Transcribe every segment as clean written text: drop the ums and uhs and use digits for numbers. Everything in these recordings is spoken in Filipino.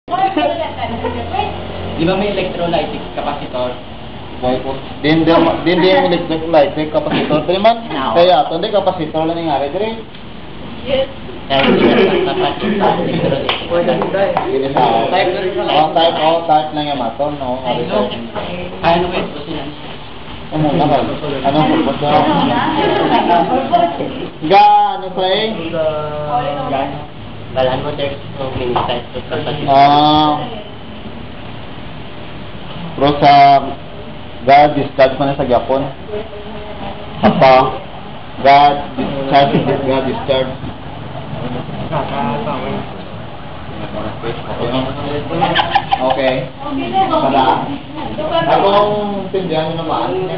Di ba may electrolytic capacitor? Din yung electrolytic capacitor. Di man, kaya ito, hindi capacitor lang nangyari. Dire. Yes. Kaya hindi capacitor, electrolytic. Gini sa type lang yung maton, no? Kaya naman ito sila. Muna ka. Anong purpose daw? Ano sa Balaan mo, there's no minute to capacitor. Pero sa discharge man sa Japon. Apa? Discharge. Okay. Para. Akong tindihan nyo naman.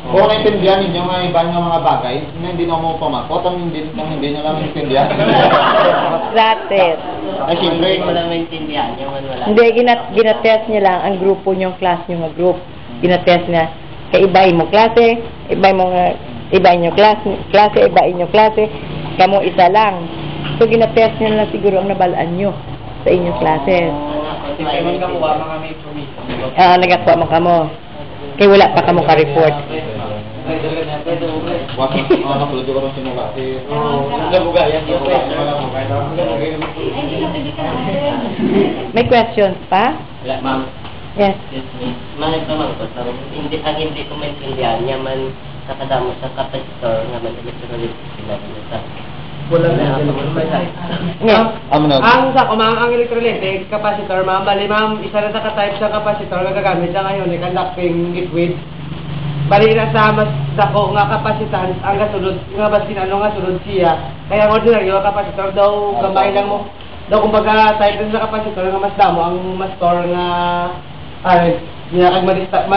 Kung naintindihan ninyo nga iba ng mga bagay, hindi na mo pamakot, hindi nyo lang naintindihan. That's it. Ay, siyempre. Hindi mo lang maintindihan yung wala. Hindi, ginatest niya lang ang grupo niyong class niyo nga group. Ginatest niya. Kaya ibahin mo klase, ibahin nyo klase, ibahin nyo klase, kamo isa lang. So, ginatest niya lang siguro ang nabalaan nyo sa inyong klase. Nagakuha mo kamo. Kaya wala pa kamo ka-report. May questions pa? Wala, ma'am. Yes. Manay pa ma'am, ang hindi ko maintindihan niya man kakadamo sa capacitor nga man electrolytic sila sa Wala na. Yes. Ang sa ang electrolytic capacitor, ma'am, bali ma'am, isa na ka-type sa capacitor na gagamit sa ngayon ni conducting liquid. Bali na sa mas dako nga capacitance ang kasunod nga basin ano nga sunod siya. Kaya ang ordinary nga capacitor daw gamay lang mo. Daw kumbaga type sa capacitor nga mas damo ang mas store nga mas madali sa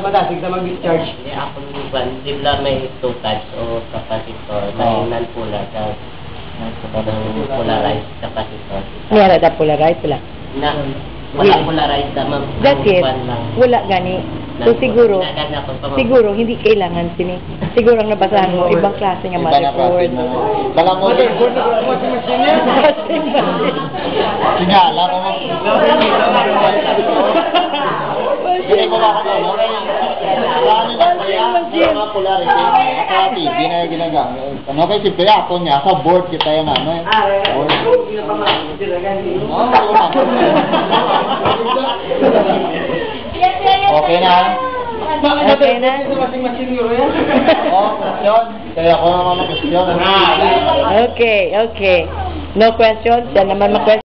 madating sa mag-discharge. Hindi ako luban, sila may two types o capacitor, may non-polar at polarized capacitor. Niyara da polarized wala. Wala polarized na ma'am. That's it. Wala gani. So siguro hindi kailangan sini. Siguro ang nabasahan mo, ibang klase nga ma-report. Kala mo, sinyala mo. Hindi ko makakano. Ano na kaya? Mga polarity. Sa TV na yung ginagamit. Ano kayo si Piato niya? Sa board kita yan ano eh. Board. Okay na. Okay na? Question. Kaya ako naman question. Okay. No questions? Yan naman ma-question.